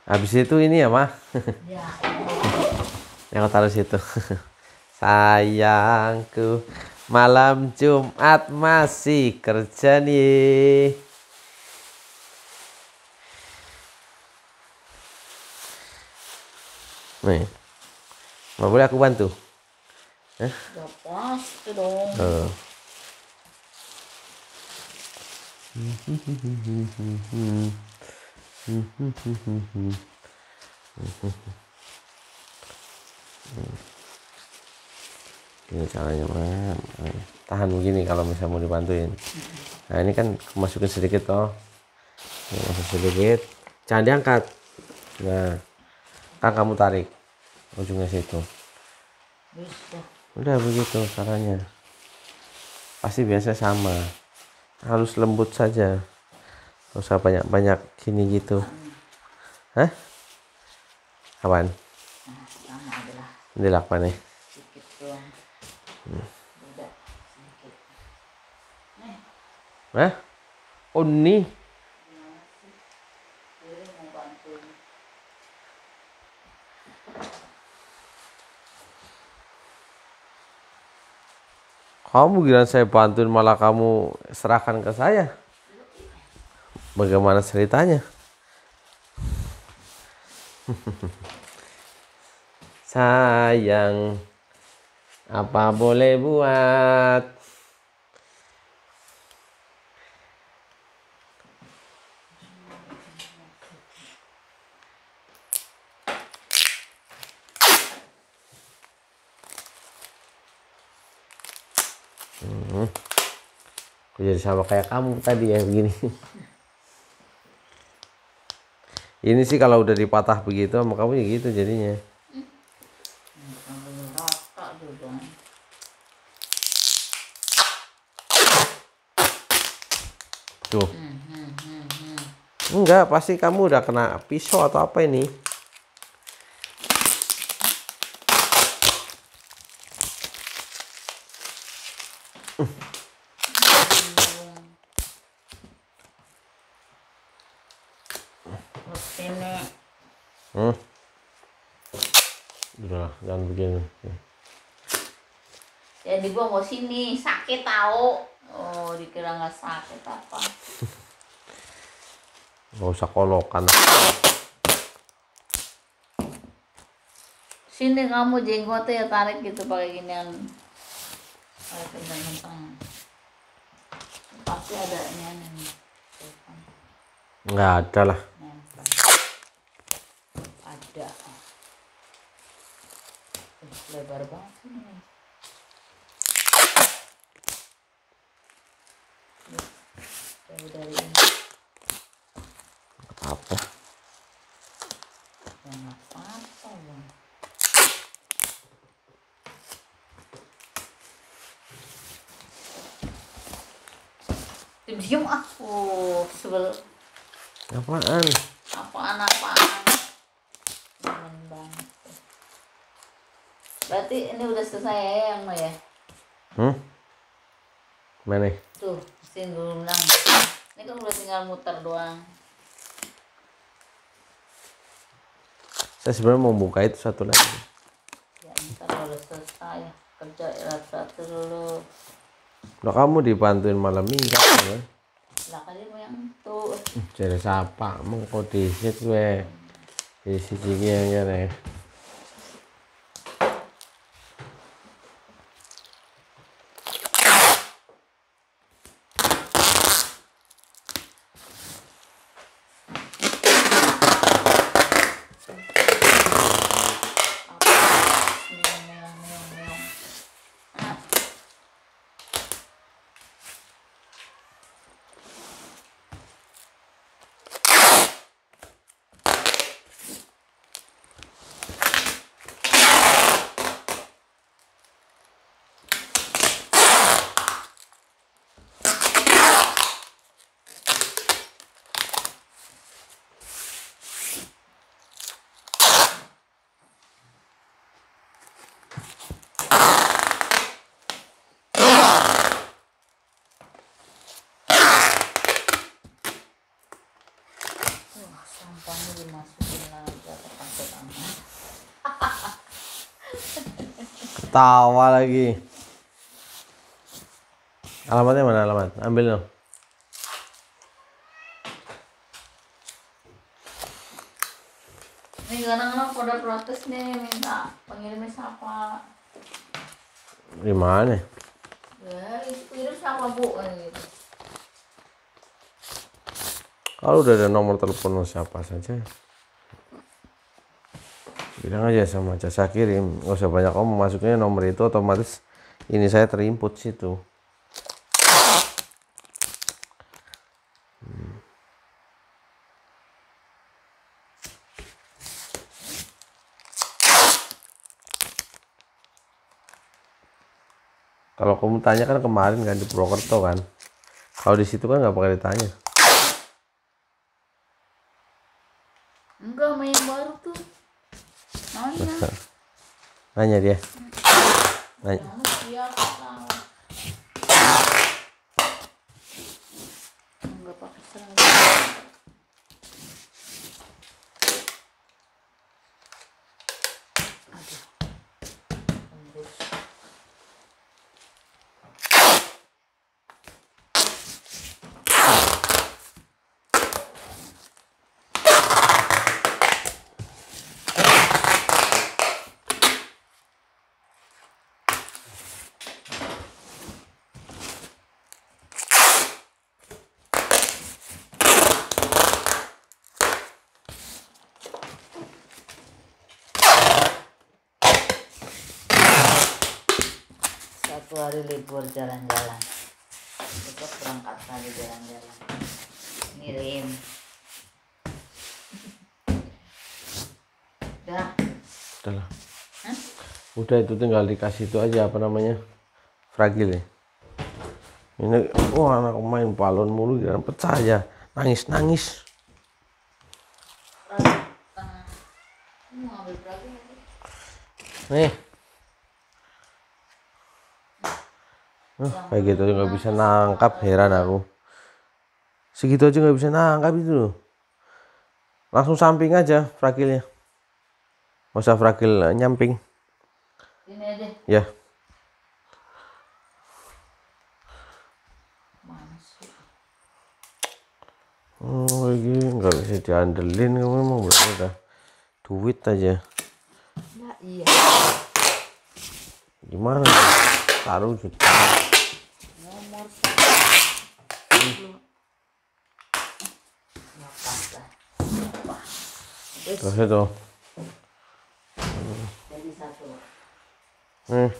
Habis itu ini ya, Mah. Ya. Yang aku taruh situ. Sayangku, malam Jumat masih kerja nih. Nih, nggak boleh aku bantu? Gak pasti dong. Ini caranya, Mah. Tahan begini kalau misalnya mau dibantuin. Nah, ini kan masukin sedikit toh. Masuk sedikit. Jangan diangkat. Nah, kan kamu tarik ujungnya situ. Bisa. Udah begitu caranya. Pasti biasa sama. Harus lembut saja. Gak usah banyak-banyak gini gitu. Hah? Apaan? Nah, sama adalah Ini apa nih? sedikit doang. Udah sedikit. Nih, Hah? Oh nih. jadi mau bantuin. Kamu kira saya bantuin malah kamu serahkan ke saya. Bagaimana ceritanya? Sayang, apa boleh buat? Aku jadi sama kayak kamu tadi ya begini. Ini sih kalau udah dipatah begitu sama kamu ya gitu jadinya. Sampai rata dulu. Tuh. Enggak, pasti kamu udah kena pisau atau apa ini. Terus ini Udah, jangan begini. ya dibawa mau sini sakit tahu. Oh, dikira nggak sakit apa? Gak usah kolokan. Sini kamu jenggotnya ya tarik gitu pakai ginian. Tarik ke dalam tangan. Pasti ada ini. Nggak ada lah. Nempel. Ada. Lebar banget ini. Jauh dari ini. Apa? Ya nggak apa-apa bang. Diam ah. Sebel. Apaan? Apaan. Demen banget. Berarti ini udah selesai ya yang mau ya? Mana? Tuh, mesin dulu ulang. Ini kan udah tinggal muter doang. Saya sebenarnya mau buka itu satu lagi. Ya ntar udah selesai ya. Kerja satu dulu. Nah, kamu dibantuin malam minggu kan? Lah kali mau yang tuh. Jadi siapa? Mau kau disit gue. Disit gini yang nih. Tawa lagi. Alamatnya mana alamat? Ambil dong. Ini kadang-kadang pada protes nih minta pengirimnya siapa. Di mana? Ya, itu kirim siapa bu? Gitu. Kalau udah ada nomor telepon siapa saja, bilang aja sama jasa kirim. Nggak usah banyak omong, masuknya nomor itu otomatis ini saya terinput situ. Kalau kamu tanya kan kemarin kan di Purwokerto kan, kalau di situ kan nggak bakal ditanya. Enggak, main yang baru tuh. Nanya. Nanya dia. Nanya. Siapa tahu. Enggak pakai seragam. Aduh. Tembus. Satu hari libur jalan-jalan. Besok berangkat lagi jalan-jalan. Ngirim. Udah. Udahlah. Hah? Udah itu tinggal dikasih itu aja apa namanya, fragil ya. Ini anak main balon mulu dan pecah aja, nangis. Mau ambil berapa? Nih. Kayak gitu aja nggak bisa nangkap, heran aku. Segitu aja nggak bisa nangkap itu loh. Langsung samping aja fragilnya. Nggak usah fragil nyamping. Ini aja. Ya. Mana sih? Oh ini nggak bisa diandelin, kamu memang berarti udah duit aja. Nah, iya. Gimana? Taruh juta. Nomor Terus itu. jadi satu. Nih.